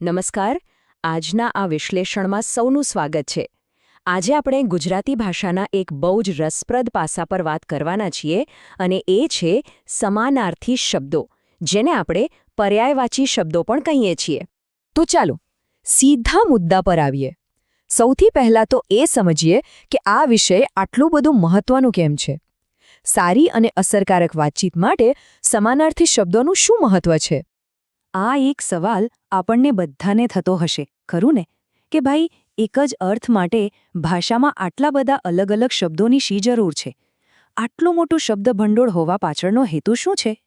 નમસ્કાર. આજના આ વિશ્લેષણમાં સૌનું સ્વાગત છે. આજે આપણે ગુજરાતી ભાષાના એક બહુ જ રસપ્રદ પાસા પર વાત કરવાના છીએ અને એ છે સમાનાર્થી શબ્દો, જેને આપણે પર્યાયવાચી શબ્દો પણ કહીએ છીએ. તો ચાલો સીધા મુદ્દા પર આવીએ. સૌથી પહેલાં તો એ સમજીએ કે આ વિષય આટલું બધું મહત્વનું કેમ છે. સારી અને અસરકારક વાતચીત માટે સમાનાર્થી શબ્દોનું શું મહત્વ છે? આ એક સવાલ આપણને બધાને થતો હશે, ખરું ને? કે ભાઈ, એક જ અર્થ માટે ભાષામાં આટલા બધા અલગ અલગ શબ્દોની શી જરૂર છે? આટલું મોટું શબ્દભંડોળ હોવા પાછળનો હેતુ શું છે?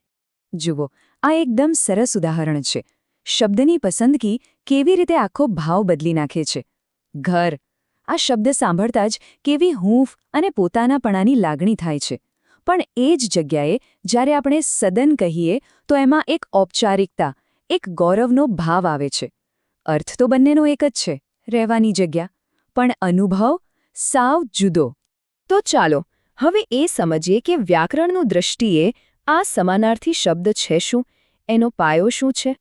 જુઓ, આ એકદમ સરસ ઉદાહરણ છે. શબ્દની પસંદગી કેવી રીતે આખો ભાવ બદલી નાખે છે. ઘર, આ શબ્દ સાંભળતા જ કેવી હૂંફ અને પોતાનાપણાની લાગણી થાય છે. પણ એ જ જગ્યાએ જ્યારે આપણે સદન કહીએ તો એમાં એક ઔપચારિકતા, એક ગૌરવનો ભાવ આવે છે. અર્થ તો બંનેનો એક જ છે, રહેવાની જગ્યા, પણ અનુભવ સાવ જુદો. તો ચાલો હવે એ સમજીએ કે વ્યાકરણનું દૃષ્ટિએ આ સમાનાર્થી શબ્દ છે શું, એનો પાયો શું છે.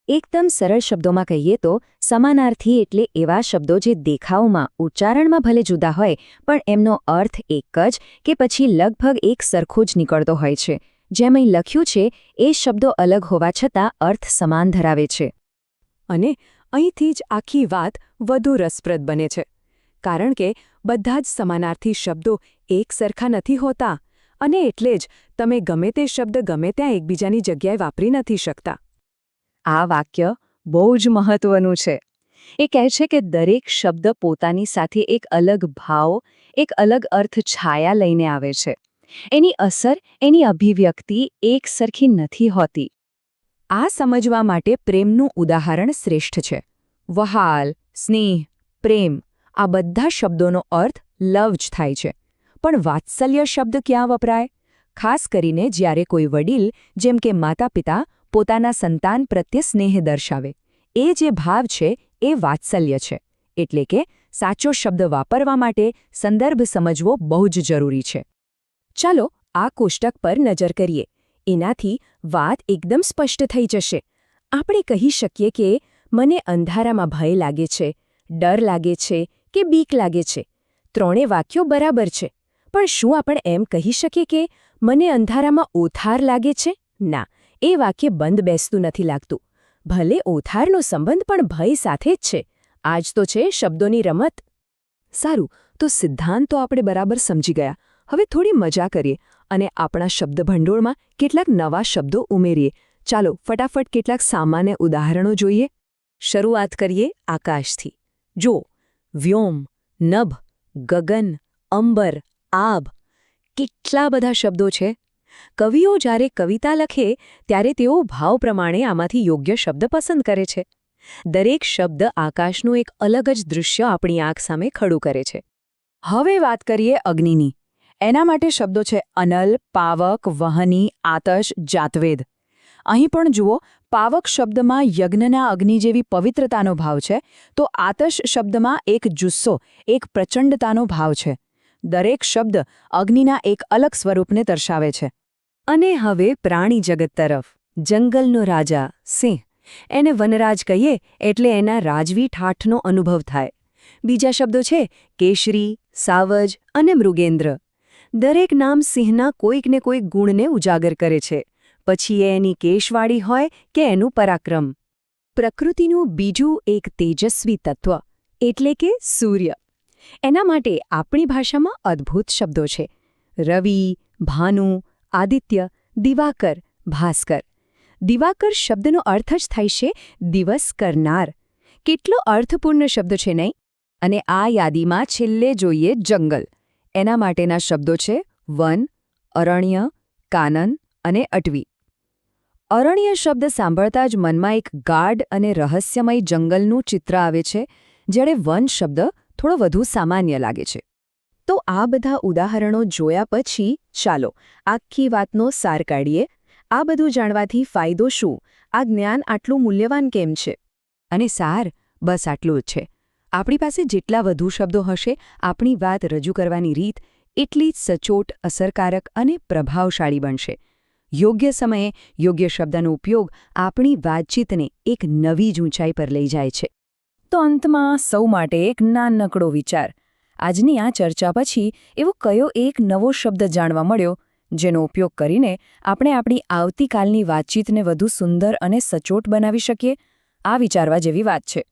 એકદમ સરળ શબ્દોમાં કહીએ તો સમાનાર્થી એટલે એવા શબ્દો જે દેખાવમાં, ઉચ્ચારણમાં ભલે જુદા હોય પણ એમનો અર્થ એક જ કે પછી લગભગ એક સરખો જ નીકળતો હોય છે. જેમ અહીં લખ્યું છે એ શબ્દો અલગ હોવા છતાં અર્થ સમાન ધરાવે છે. અને અહીંથી જ આખી વાત વધુ રસપ્રદ બને છે, કારણ કે બધા જ સમાનાર્થી શબ્દો એક સરખા નથી હોતા અને એટલે જ તમે ગમે તે શબ્દ ગમે ત્યાં એકબીજાની જગ્યાએ વાપરી નથી શકતા. આ વાક્ય બહુ જ મહત્વનું છે. એ કહે છે કે દરેક શબ્દ પોતાની સાથે એક અલગ ભાવ, એક અલગ અર્થ છાયા લઈને આવે છે. એની અસર, એની અભિવ્યક્તિ એક સરખી નથી હોતી. આ સમજવા માટે પ્રેમનું ઉદાહરણ શ્રેષ્ઠ છે. વહાલ, સ્નેહ, પ્રેમ આ બધા શબ્દોનો અર્થ લવ જ થાય છે. પણ વાત્સલ્ય શબ્દ ક્યાં વપરાય? ખાસ કરીને જ્યારે કોઈ વડીલ, જેમ કે માતા-પિતા, પોતાના સંતાન પ્રત્યે સ્નેહ દર્શાવે. એ જે ભાવ છે એ વાત્સલ્ય છે. એટલે કે સાચો શબ્દ વાપરવા માટે સંદર્ભ સમજવો બહુ જ જરૂરી છે. ચાલો આ કોષ્ટક પર નજર કરીએ. એનાથી વાત એકદમ સ્પષ્ટ થઈ જશે. આપણે કહી શકીએ કે મને અંધારામાં ભય લાગે છે, ડર લાગે છે કે બીક લાગે છે. ત્રણેય વાક્યો બરાબર છે. પણ શું આપણે એમ કહી શકીએ કે મને અંધારામાં ઓથાર લાગે છે? ના, એ વાક્ય બંધ બેસતું નથી લાગતું. ભલે ઓથારનો સંબંધ પણ ભય સાથે જ છે. આ જ તો છે શબ્દોની રમત. સારું, તો સિદ્ધાંત તો આપણે બરાબર સમજી ગયા. હવે થોડી મજા કરીએ અને આપણા શબ્દભંડોળમાં કેટલાક નવા શબ્દો ઉમેરીએ. ચાલો ફટાફટ કેટલાક સામાન્ય ઉદાહરણો જોઈએ. શરૂઆત કરીએ આકાશથી. જો, વ્યોમ, નભ, ગગન, અંબર, આભ, કેટલા બધા શબ્દો છે. કવિઓ જ્યારે કવિતા લખે ત્યારે તેઓ ભાવ પ્રમાણે આમાંથી યોગ્ય શબ્દ પસંદ કરે છે. દરેક શબ્દ આકાશનું એક અલગ જ દૃશ્ય આપણી આંખ સામે ખડું કરે છે. હવે વાત કરીએ અગ્નિની. એના માટે શબ્દો છે અનલ, પાવક, વહની, આતશ, જાતવેદ. અહીં પણ જુઓ, પાવક શબ્દમાં યજ્ઞના અગ્નિ જેવી પવિત્રતાનો ભાવ છે, તો આતશ શબ્દમાં એક જુસ્સો, એક પ્રચંડતાનો ભાવ છે. દરેક શબ્દ અગ્નિના એક અલગ સ્વરૂપને દર્શાવે છે. અને હવે પ્રાણી જગત તરફ. જંગલનો રાજા, સિંહ. એને વનરાજ કહીએ એટલે એના રાજવી ઠાઠનો અનુભવ થાય. બીજા શબ્દો છે કેશરી, સાવજ અને મૃગેન્દ્ર. દરેક નામ સિંહના કોઈકને કોઈક ગુણને ઉજાગર કરે છે, પછી એ એની કેશવાળી હોય કે એનું પરાક્રમ. પ્રકૃતિનું બીજું એક તેજસ્વી તત્વ એટલે કે સૂર્ય. એના માટે આપણી ભાષામાં અદ્ભુત શબ્દો છે. રવિ, ભાનુ, આદિત્ય, દિવાકર, ભાસ્કર. દિવાકર શબ્દનો અર્થ જ થાય છે દિવસ કરનાર. કેટલો અર્થપૂર્ણ શબ્દ છે નહીં? અને આ યાદીમાં છેલ્લે જોઈએ જંગલ. એના માટેના શબ્દો છે વન, અરણ્ય, કાનન અને અટવી. અરણ્ય શબ્દ સાંભળતા જ મનમાં એક ગાઢ અને રહસ્યમય જંગલનું ચિત્ર આવે છે, જ્યારે વન શબ્દ થોડો વધુ સામાન્ય લાગે છે. તો આ બધા ઉદાહરણો જોયા પછી ચાલો આખી વાતનો સાર કાઢીએ. આ બધું જાણવાથી ફાયદો શું? આ જ્ઞાન આટલું મૂલ્યવાન કેમ છે? અને સાર બસ આટલું જ છે. આપણી પાસે જેટલા વધુ શબ્દો હશે, આપણી વાત રજૂ કરવાની રીત એટલી જ સચોટ, અસરકારક અને પ્રભાવશાળી બનશે. યોગ્ય સમયે યોગ્ય શબ્દનો ઉપયોગ આપણી વાતચીતને એક નવી જ ઊંચાઈ પર લઈ જાય છે. તો અંતમાં સૌ માટે એક નાનકડો વિચાર. આજની આ ચર્ચા પછી એવો કયો એક નવો શબ્દ જાણવા મળ્યો જેનો ઉપયોગ કરીને આપણે આપણી આવતીકાલની વાતચીતને વધુ સુંદર અને સચોટ બનાવી શકીએ? આ વિચારવા જેવી વાત છે.